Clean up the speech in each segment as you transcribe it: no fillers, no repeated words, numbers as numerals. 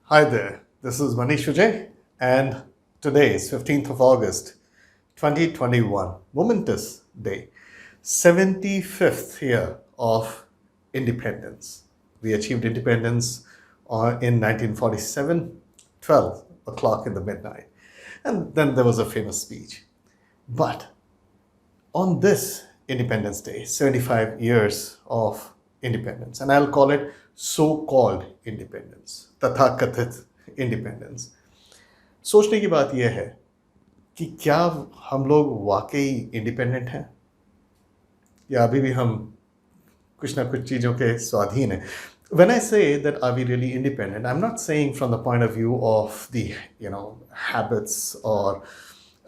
Hi there, this is Maneesh, and today is 15th of August 2021, momentous day, 75th year of independence. We achieved independence in 1947, 12 o'clock in the midnight. And then there was a famous speech. But on this Independence Day, 75 years of independence, and I'll call it so-called independence, तथाकथित independence. सोचने की बात यह है कि क्या हम लोग वाकई इंडिपेंडेंट हैं या अभी भी हम कुछ ना कुछ चीज़ों के स्वाधीन हैं. When I say that are we really independent, I'm not saying from the point of view of the habits or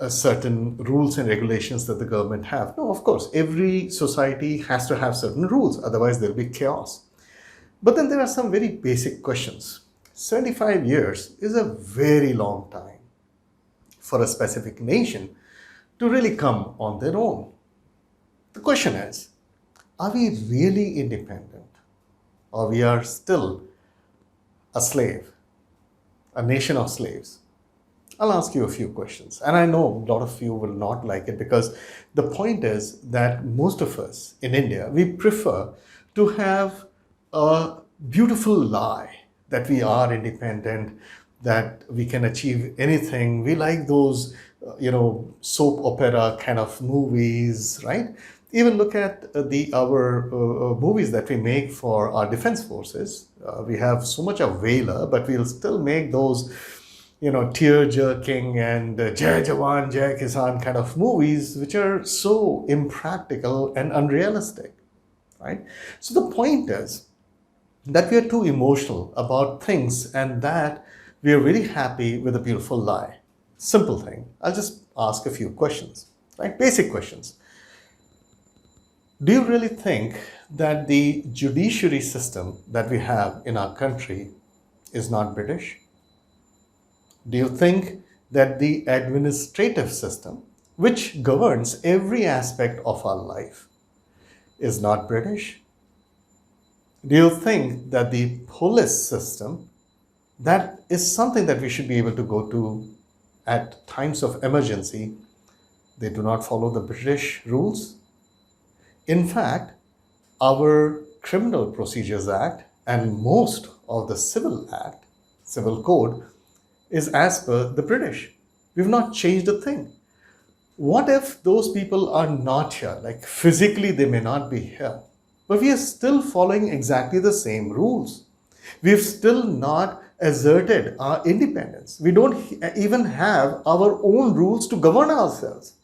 certain rules and regulations that the government have. No, of course, every society has to have certain rules, otherwise there'll be chaos. But then there are some very basic questions. 75 years is a very long time for a specific nation to really come on their own. The question is, are we really independent, or we are still a slave, a nation of slaves? I'll ask you a few questions. And I know a lot of you will not like it because the point is that most of us in India, we prefer to have a beautiful lie that we are independent, that we can achieve anything. We like those, soap opera kind of movies, right? Even look at our movies that we make for our defense forces. We have so much of valor, but we'll still make those tear-jerking and Jai Jawan, Jai Kisan kind of movies, which are so impractical and unrealistic, right? So the point is that we are too emotional about things and that we are very happy with a beautiful lie. Simple thing. I'll just ask a few questions, right? Basic questions. Do you really think that the judiciary system that we have in our country is not British? Do you think that the administrative system, which governs every aspect of our life, is not British? Do you think that the police system, that is something that we should be able to go to at times of emergency, they do not follow the British rules? In fact, our Criminal Procedures Act and most of the Civil Code, is as per the British. We've not changed a thing. What if those people are not here? Like physically, they may not be here, but we are still following exactly the same rules. We've still not asserted our independence. We don't even have our own rules to govern ourselves.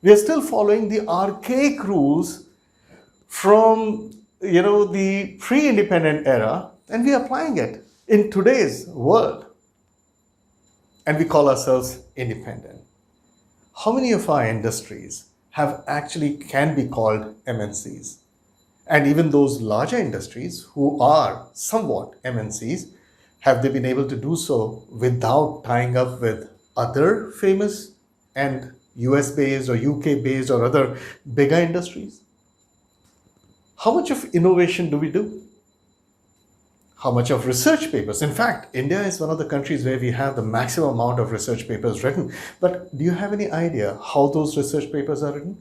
We are still following the archaic rules from the pre-independent era, and we are applying it in today's world. And we call ourselves independent. How many of our industries can be called MNCs? And even those larger industries who are somewhat MNCs, have they been able to do so without tying up with other famous and US based or UK based or other bigger industries? How much of innovation do we do? How much of research papers? In fact, India is one of the countries where we have the maximum amount of research papers written. But do you have any idea how those research papers are written?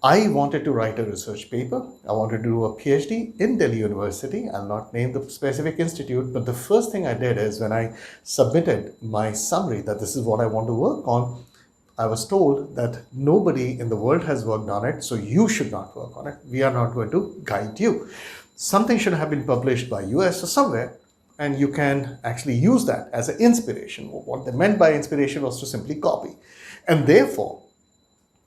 I wanted to write a research paper. I wanted to do a PhD in Delhi University. I'll not name the specific institute, but the first thing I did is when I submitted my summary that this is what I want to work on, I was told that nobody in the world has worked on it, so you should not work on it. We are not going to guide you. Something should have been published by US or somewhere, and you can actually use that as an inspiration. What they meant by inspiration was to simply copy. And therefore,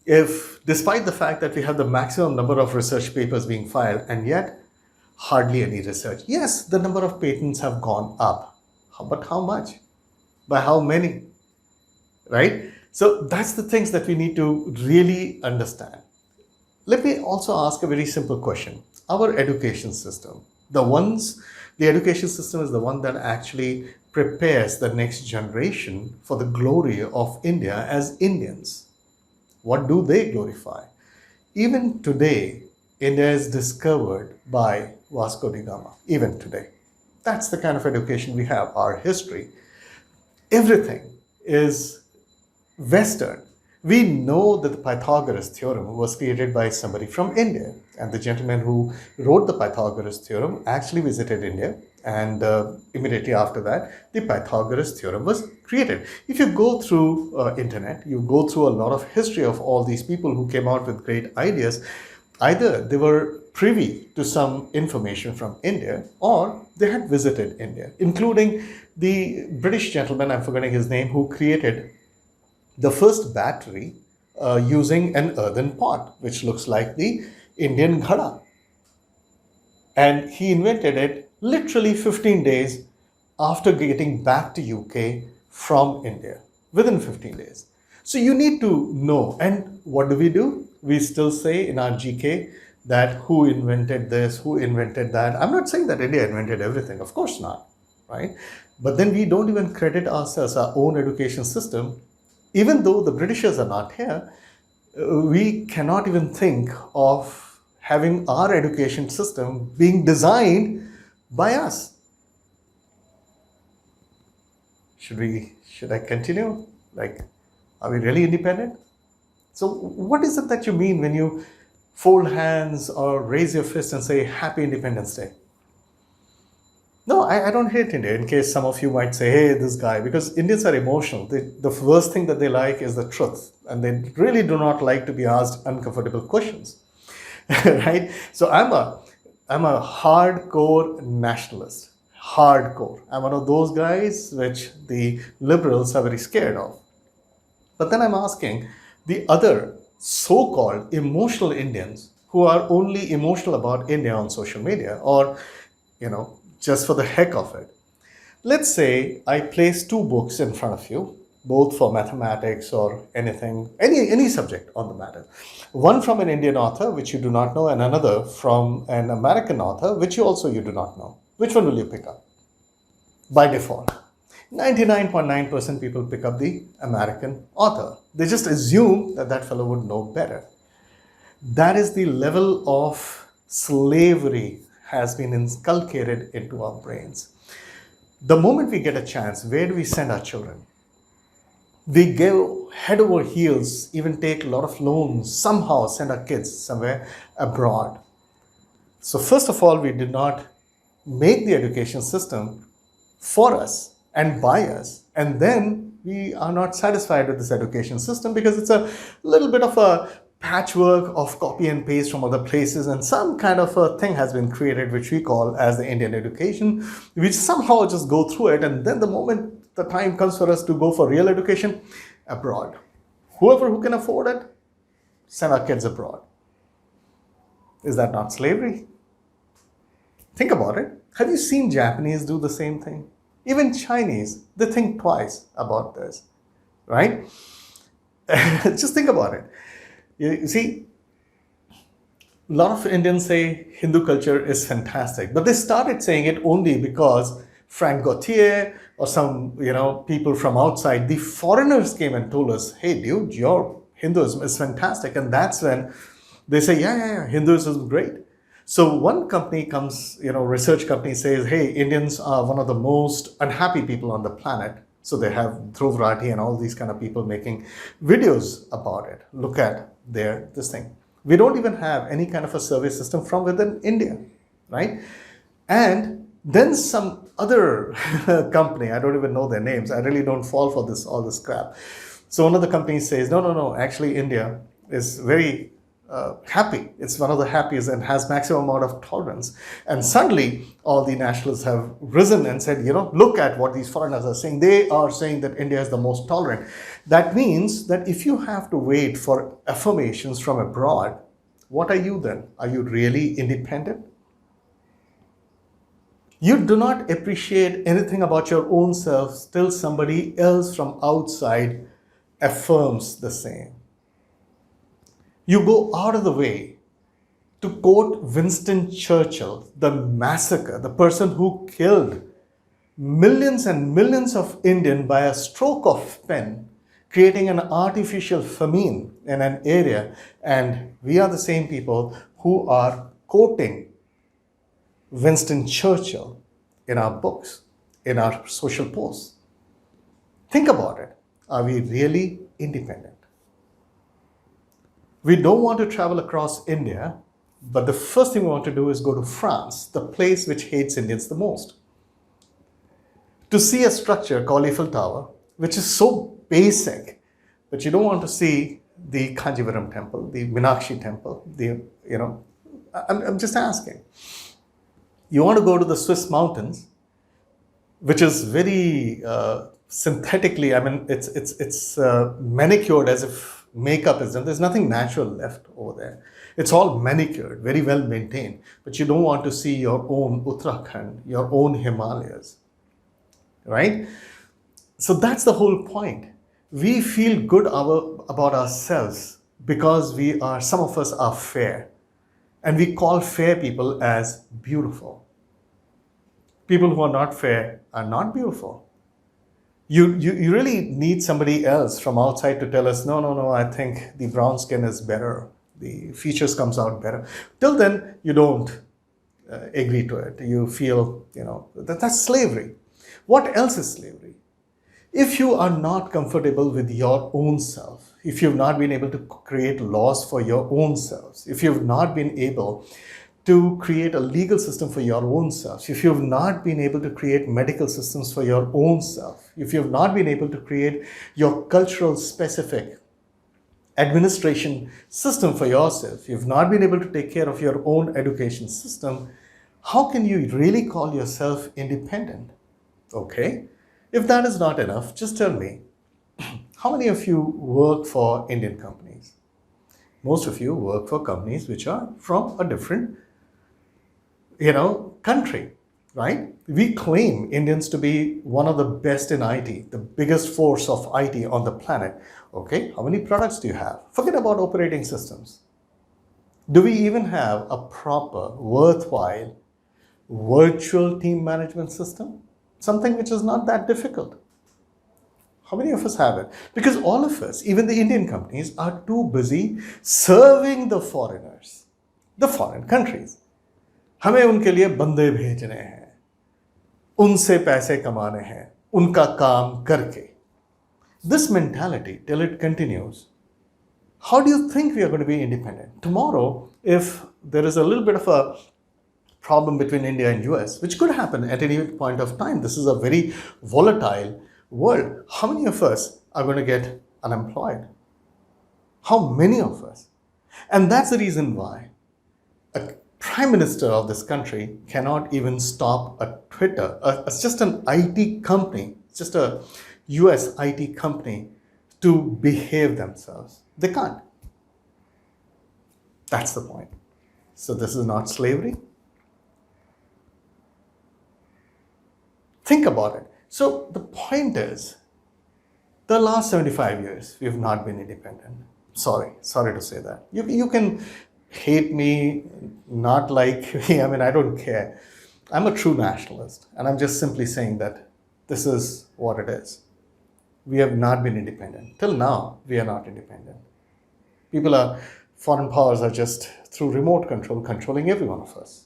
if despite the fact that we have the maximum number of research papers being filed and yet hardly any research, yes, the number of patents have gone up. But how much? By how many? Right? So that's the things that we need to really understand. Let me also ask a very simple question. Our education system, the education system is the one that actually prepares the next generation for the glory of India as Indians. What do they glorify? Even today, India is discovered by Vasco da Gama, even today. That's the kind of education we have. Our history, everything is Western. We know that the Pythagoras theorem was created by somebody from India, and the gentleman who wrote the Pythagoras theorem actually visited India, and immediately after that, the Pythagoras theorem was created. If you go through internet, you go through a lot of history of all these people who came out with great ideas. Either they were privy to some information from India, or they had visited India, including the British gentleman, I'm forgetting his name, who created the first battery using an earthen pot, which looks like the Indian ghada. And he invented it literally 15 days after getting back to UK from India, within 15 days. So you need to know. And what do? We still say in our GK that who invented this, who invented that. I'm not saying that India invented everything, of course not, right? But then we don't even credit ourselves, our own education system. Even though the Britishers are not here, we cannot even think of having our education system being designed by us. Should I continue? Like, are we really independent? So what is it that you mean when you fold hands or raise your fist and say Happy Independence Day? No, I don't hate India, in case some of you might say, hey, this guy, because Indians are emotional. The first thing that they like is the truth, and they really do not like to be asked uncomfortable questions, right? So I'm a hardcore nationalist, hardcore. I'm one of those guys which the liberals are very scared of. But then I'm asking the other so-called emotional Indians who are only emotional about India on social media, or, just for the heck of it. Let's say I place two books in front of you, both for mathematics or anything, any subject on the matter. One from an Indian author, which you do not know, and another from an American author, which you do not know. Which one will you pick up? By default, 99.9% people pick up the American author. They just assume that that fellow would know better. That is the level of slavery has been inculcated into our brains. The moment we get a chance, where do we send our children? We go head over heels, even take a lot of loans, somehow send our kids somewhere abroad. So first of all, we did not make the education system for us and by us. And then we are not satisfied with this education system because it's a little bit of a patchwork of copy and paste from other places, and some kind of a thing has been created which we call as the Indian education. We somehow just go through it, and then the moment the time comes for us to go for real education, abroad. Whoever who can afford it, send our kids abroad. Is that not slavery? Think about it. Have you seen Japanese do the same thing? Even Chinese, they think twice about this, right? Just think about it. You see, a lot of Indians say Hindu culture is fantastic, but they started saying it only because Frank Gautier or some people from outside, the foreigners came and told us, hey dude, your Hinduism is fantastic. And that's when they say, yeah, Hinduism is great. So one company comes, research company says, hey, Indians are one of the most unhappy people on the planet. So they have Dhruv Rathi and all these kind of people making videos about it. Look at this thing. We don't even have any kind of a survey system from within India, right? And then some other company, I don't even know their names. I really don't fall for all this crap. So one of the companies says, no, actually India is very happy. It's one of the happiest and has maximum amount of tolerance. And suddenly all the nationalists have risen and said, look at what these foreigners are saying. They are saying that India is the most tolerant. That means that if you have to wait for affirmations from abroad, what are you then? Are you really independent? You do not appreciate anything about your own self till somebody else from outside affirms the same. You go out of the way to quote Winston Churchill, the massacre, the person who killed millions and millions of Indians by a stroke of pen, creating an artificial famine in an area. And we are the same people who are quoting Winston Churchill in our books, in our social posts. Think about it. Are we really independent? We don't want to travel across India, but the first thing we want to do is go to France, the place which hates Indians the most, to see a structure called Eiffel Tower, which is so basic, but you don't want to see the Kanjivaram temple, the Meenakshi temple, I'm just asking. You want to go to the Swiss mountains, which is very synthetically, it's manicured as if makeup is done. There's nothing natural left over there. It's all manicured, very well maintained, but you don't want to see your own Uttarakhand, your own Himalayas, right? So that's the whole point. We feel good about ourselves because some of us are fair, and we call fair people as beautiful. People who are not fair are not beautiful. You really need somebody else from outside to tell us, no, I think the brown skin is better. The features comes out better. Till then, you don't agree to it. You feel, that's slavery. What else is slavery? If you are not comfortable with your own self, if you've not been able to create laws for your own selves, if you've not been able to create a legal system for your own self, if you've not been able to create medical systems for your own self, if you've not been able to create your cultural specific administration system for yourself, you've not been able to take care of your own education system, how can you really call yourself independent? Okay, if that is not enough, just tell me, how many of you work for Indian companies? Most of you work for companies which are from a different country, right? We claim Indians to be one of the best in IT, the biggest force of IT on the planet. Okay, how many products do you have? Forget about operating systems. Do we even have a proper, worthwhile, virtual team management system? Something which is not that difficult. How many of us have it? Because all of us, even the Indian companies, are too busy serving the foreigners, the foreign countries. हमें उनके लिए बंदे भेजने हैं, उनसे पैसे कमाने हैं, उनका काम करके. This mentality, till it continues, how do you think we are going to be independent? Tomorrow, if there is a little bit of a problem between India and US, which could happen at any point of time, this is a very volatile world. How many of us are going to get unemployed? How many of us? And that's the reason why a prime minister of this country cannot even stop a Twitter. It's just an IT company, it's just a US IT company to behave themselves. They can't. That's the point. So this is not slavery. Think about it. So the point is, the last 75 years, we have not been independent. Sorry to say that. You can hate me, not like me, I don't care. I'm a true nationalist, and I'm just simply saying that this is what it is. We have not been independent. Till now, we are not independent. Foreign powers are just through remote control, controlling every one of us.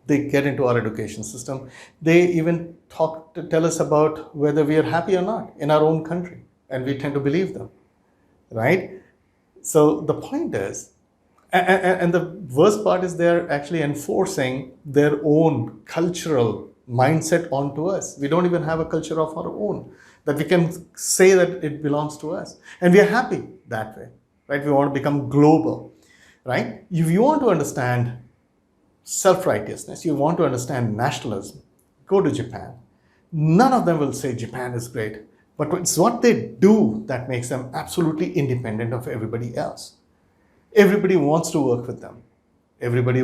They get into our education system. They even tell us about whether we are happy or not in our own country, and we tend to believe them, right? So the point is, and the worst part is they're actually enforcing their own cultural mindset onto us. We don't even have a culture of our own that we can say that it belongs to us. And we are happy that way, right? We want to become global, right? If you want to understand self-righteousness, you want to understand nationalism, go to Japan. None of them will say Japan is great, but it's what they do that makes them absolutely independent of everybody else. Everybody wants to work with them. Everybody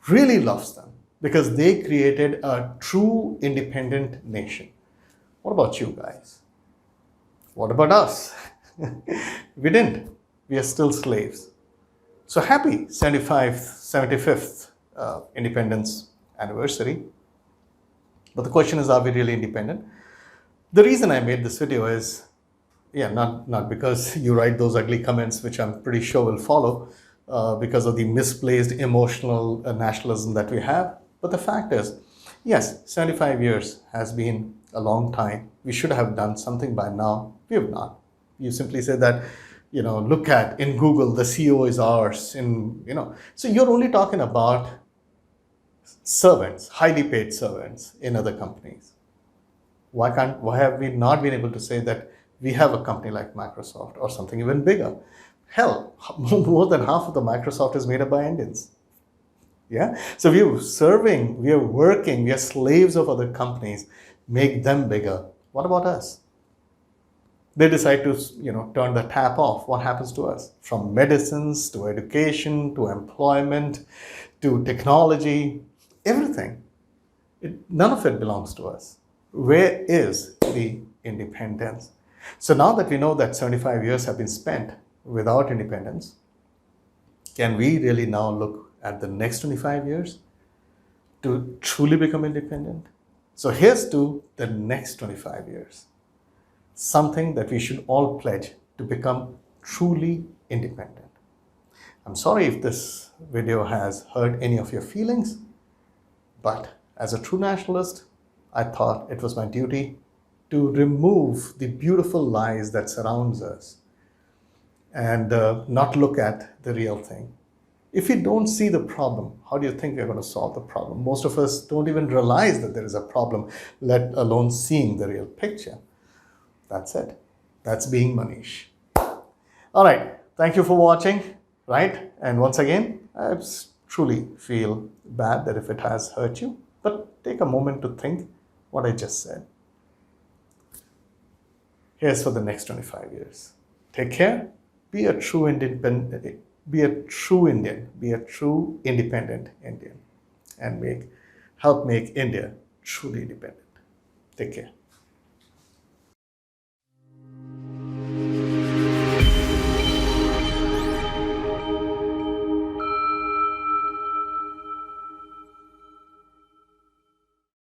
really loves them because they created a true independent nation. What about you guys? What about us? We didn't. We are still slaves. So happy 75th independence anniversary. But the question is, are we really independent? The reason I made this video is, not because you write those ugly comments, which I'm pretty sure will follow because of the misplaced emotional nationalism that we have. But the fact is, Yes, 75 years has been a long time. We should have done something by now. We have not. You simply say that, look at in Google, the CEO is ours. So you're only talking about servants, highly paid servants in other companies. Why have we not been able to say that we have a company like Microsoft or something even bigger? Hell, more than half of the Microsoft is made up by Indians. Yeah. So we are serving, we are working, we are slaves of other companies, make them bigger. What about us? They decide to, turn the tap off. What happens to us? From medicines to education to employment to technology, everything. None of it belongs to us. Where is the independence? So now that we know that 75 years have been spent without independence, can we really now look at the next 25 years to truly become independent? So here's to the next 25 years, something that we should all pledge to become truly independent. I'm sorry if this video has hurt any of your feelings, but as a true nationalist, I thought it was my duty to remove the beautiful lies that surrounds us and not look at the real thing. If we don't see the problem, how do you think we're going to solve the problem? Most of us don't even realize that there is a problem, let alone seeing the real picture. That's it. That's being Maneesh. All right. Thank you for watching. Right. And once again, I truly feel bad that if it has hurt you, but take a moment to think what I just said. Here's for the next 25 years. Take care. Be a true independent. Be a true Indian. Be a true independent Indian, and help make India truly independent. Take care.